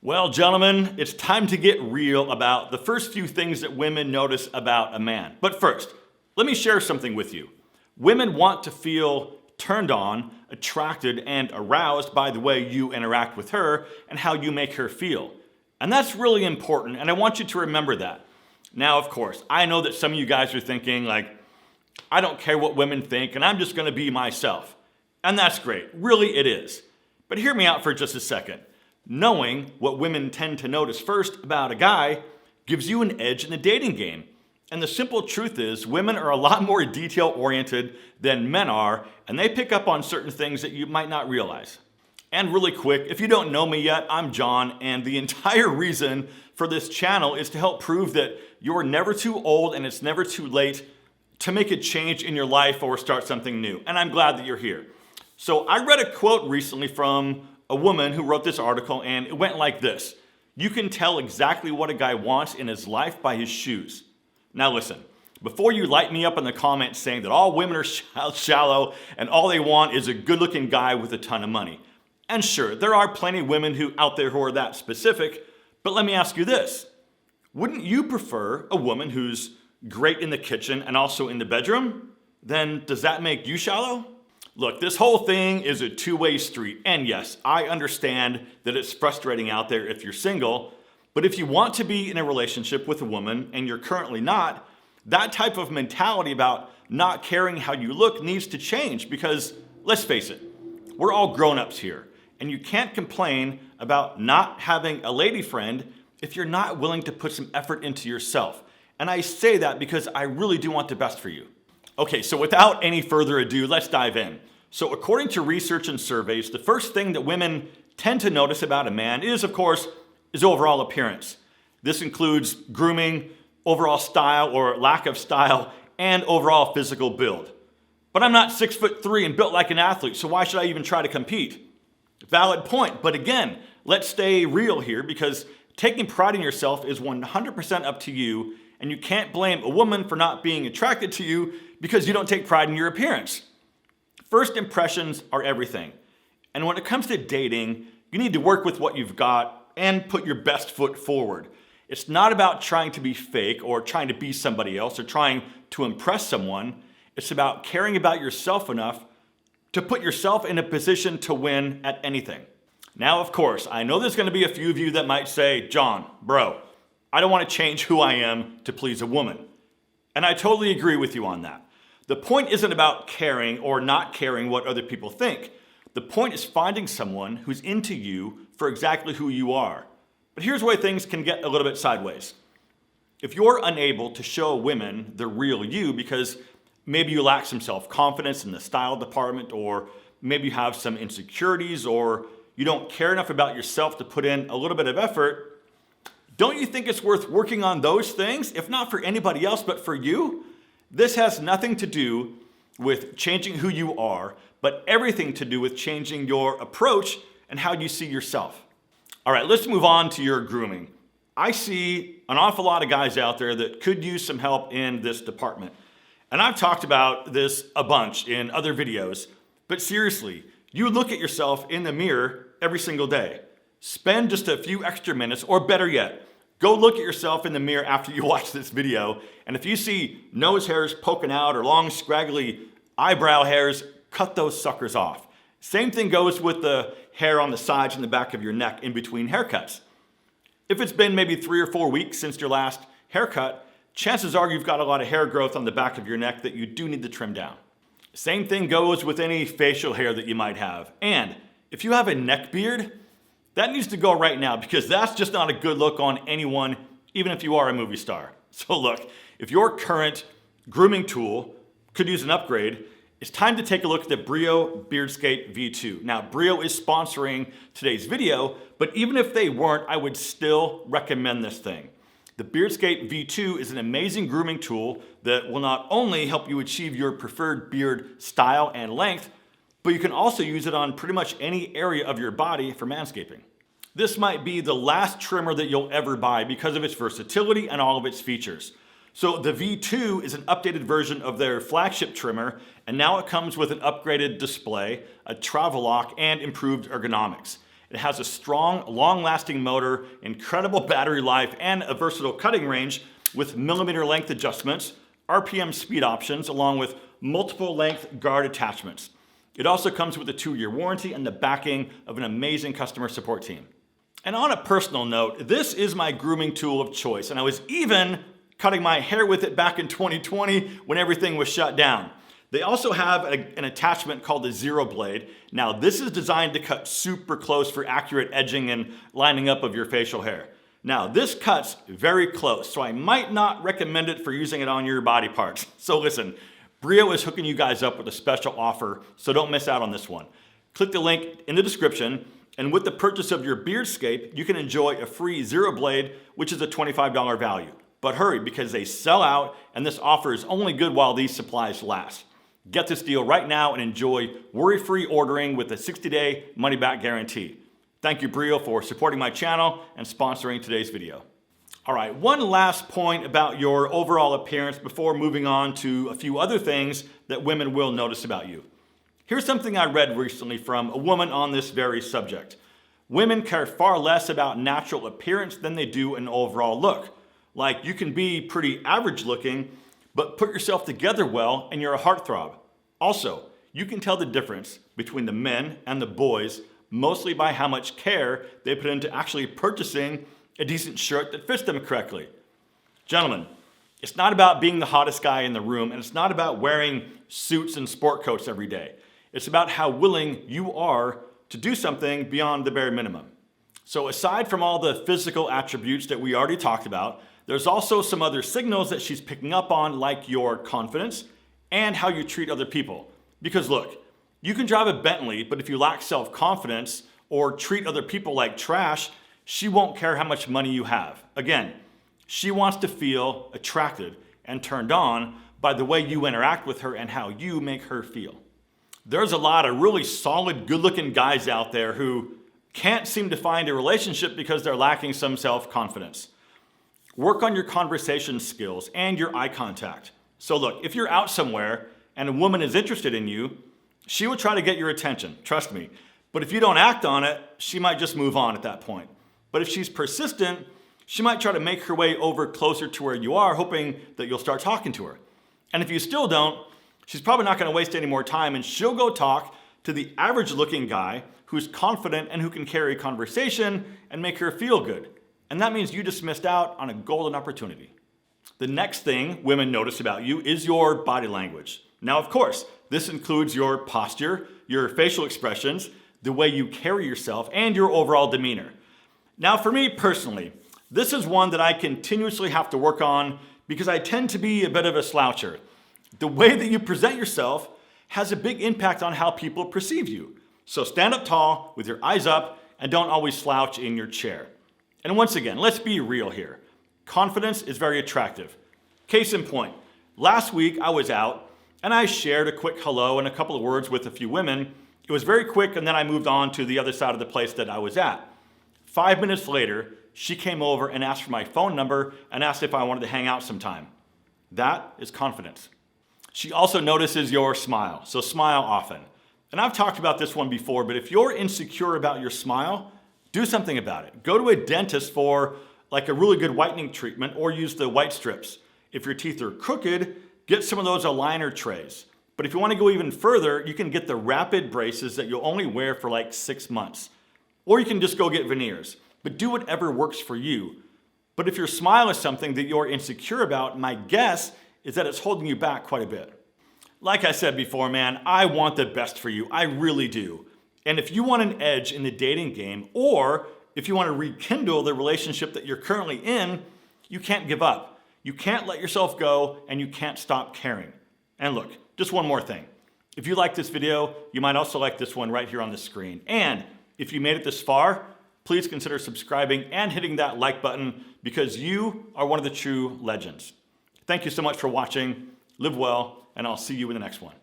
Well, gentlemen, it's time to get real about the first few things that women notice about a man. But first, let me share something with you. Women want to feel turned on, attracted, and aroused by the way you interact with her and how you make her feel. And that's really important, and I want you to remember that. Now, of course, I know that some of you guys are thinking, I don't care what women think, and I'm just gonna be myself. And that's great, really it is. But hear me out for just a second. Knowing what women tend to notice first about a guy gives you an edge in the dating game. And the simple truth is, women are a lot more detail-oriented than men are, and they pick up on certain things that you might not realize. And really quick, if you don't know me yet, I'm John, and the entire reason for this channel is to help prove that you're never too old and it's never too late to make a change in your life or start something new. And I'm glad that you're here. So I read a quote recently from a woman who wrote this article, and it went like this: "You can tell exactly what a guy wants in his life by his shoes." Now listen, before you light me up in the comments saying that all women are shallow and all they want is a good-looking guy with a ton of money. And sure, there are plenty of women out there who are that specific, but let me ask you this. Wouldn't you prefer a woman who's great in the kitchen and also in the bedroom? Then does that make you shallow? Look, this whole thing is a two-way street, and yes, I understand that it's frustrating out there if you're single, but if you want to be in a relationship with a woman and you're currently not, that type of mentality about not caring how you look needs to change because, let's face it, we're all grown-ups here, and you can't complain about not having a lady friend if you're not willing to put some effort into yourself. And I say that because I really do want the best for you. Okay, so without any further ado, let's dive in. So according to research and surveys, the first thing that women tend to notice about a man is, of course, his overall appearance. This includes grooming, overall style or lack of style, and overall physical build. But I'm not 6'3" and built like an athlete, so why should I even try to compete? Valid point, but again, let's stay real here because taking pride in yourself is 100% up to you, and you can't blame a woman for not being attracted to you because you don't take pride in your appearance. First impressions are everything. And when it comes to dating, you need to work with what you've got and put your best foot forward. It's not about trying to be fake or trying to be somebody else or trying to impress someone. It's about caring about yourself enough to put yourself in a position to win at anything. Now, of course, I know there's going to be a few of you that might say, "John, bro, I don't want to change who I am to please a woman." And I totally agree with you on that. The point isn't about caring or not caring what other people think. The point is finding someone who's into you for exactly who you are. But here's where things can get a little bit sideways. If you're unable to show women the real you because maybe you lack some self-confidence in the style department, or maybe you have some insecurities, or you don't care enough about yourself to put in a little bit of effort, don't you think it's worth working on those things, if not for anybody else, but for you? This has nothing to do with changing who you are, but everything to do with changing your approach and how you see yourself. All right, let's move on to your grooming. I see an awful lot of guys out there that could use some help in this department. And I've talked about this a bunch in other videos, but seriously, you look at yourself in the mirror every single day. Spend just a few extra minutes, or better yet, go look at yourself in the mirror after you watch this video, and if you see nose hairs poking out or long scraggly eyebrow hairs, cut those suckers off. Same thing goes with the hair on the sides and the back of your neck in between haircuts. If it's been maybe 3 or 4 weeks since your last haircut, chances are you've got a lot of hair growth on the back of your neck that you do need to trim down. Same thing goes with any facial hair that you might have. And if you have a neck beard, that needs to go right now because that's just not a good look on anyone, even if you are a movie star. So look, if your current grooming tool could use an upgrade, it's time to take a look at the Brio Beardscape V2. Now, Brio is sponsoring today's video, but even if they weren't, I would still recommend this thing. The Beardscape V2 is an amazing grooming tool that will not only help you achieve your preferred beard style and length, but you can also use it on pretty much any area of your body for manscaping. This might be the last trimmer that you'll ever buy because of its versatility and all of its features. So the V2 is an updated version of their flagship trimmer, and now it comes with an upgraded display, a travel lock, and improved ergonomics. It has a strong, long-lasting motor, incredible battery life, and a versatile cutting range with millimeter length adjustments, RPM speed options, along with multiple length guard attachments. It also comes with a 2-year warranty and the backing of an amazing customer support team. And on a personal note, this is my grooming tool of choice, and I was even cutting my hair with it back in 2020 when everything was shut down. They also have an attachment called the Zero Blade. Now, this is designed to cut super close for accurate edging and lining up of your facial hair. Now, this cuts very close, so I might not recommend it for using it on your body parts. So listen, Brio is hooking you guys up with a special offer, so don't miss out on this one. Click the link in the description, and with the purchase of your Beardscape, you can enjoy a free Zero Blade, which is a $25 value. But hurry, because they sell out, and this offer is only good while these supplies last. Get this deal right now and enjoy worry-free ordering with a 60-day money-back guarantee. Thank you, Brio, for supporting my channel and sponsoring today's video. All right, one last point about your overall appearance before moving on to a few other things that women will notice about you. Here's something I read recently from a woman on this very subject. Women care far less about natural appearance than they do an overall look. Like, you can be pretty average looking, but put yourself together well and you're a heartthrob. Also, you can tell the difference between the men and the boys mostly by how much care they put into actually purchasing a decent shirt that fits them correctly. Gentlemen, it's not about being the hottest guy in the room, and it's not about wearing suits and sport coats every day. It's about how willing you are to do something beyond the bare minimum. So aside from all the physical attributes that we already talked about, there's also some other signals that she's picking up on, like your confidence and how you treat other people. Because look, you can drive a Bentley, but if you lack self-confidence or treat other people like trash, she won't care how much money you have. Again, she wants to feel attracted and turned on by the way you interact with her and how you make her feel. There's a lot of really solid, good-looking guys out there who can't seem to find a relationship because they're lacking some self-confidence. Work on your conversation skills and your eye contact. So look, if you're out somewhere and a woman is interested in you, she will try to get your attention, trust me. But if you don't act on it, she might just move on at that point. But if she's persistent, she might try to make her way over closer to where you are, hoping that you'll start talking to her. And if you still don't, she's probably not going to waste any more time, and she'll go talk to the average-looking guy who's confident and who can carry conversation and make her feel good. And that means you just missed out on a golden opportunity. The next thing women notice about you is your body language. Now, of course, this includes your posture, your facial expressions, the way you carry yourself, and your overall demeanor. Now, for me personally, this is one that I continuously have to work on because I tend to be a bit of a sloucher. The way that you present yourself has a big impact on how people perceive you. So stand up tall with your eyes up and don't always slouch in your chair. And once again, let's be real here. Confidence is very attractive. Case in point, last week I was out and I shared a quick hello and a couple of words with a few women. It was very quick, and then I moved on to the other side of the place that I was at. 5 minutes later, she came over and asked for my phone number and asked if I wanted to hang out sometime. That is confidence. She also notices your smile, so smile often. And I've talked about this one before, but if you're insecure about your smile, do something about it. Go to a dentist for like a really good whitening treatment or use the white strips. If your teeth are crooked, get some of those aligner trays. But if you want to go even further, you can get the rapid braces that you'll only wear for like 6 months. Or you can just go get veneers. But do whatever works for you. But if your smile is something that you're insecure about, my guess is that it's holding you back quite a bit. Like I said before, man, I want the best for you. I really do. And if you want an edge in the dating game, or if you want to rekindle the relationship that you're currently in, you can't give up. You can't let yourself go, and you can't stop caring. And look, just one more thing. If you like this video, you might also like this one right here on the screen. And if you made it this far, please consider subscribing and hitting that like button because you are one of the true legends. Thank you so much for watching. Live well, and I'll see you in the next one.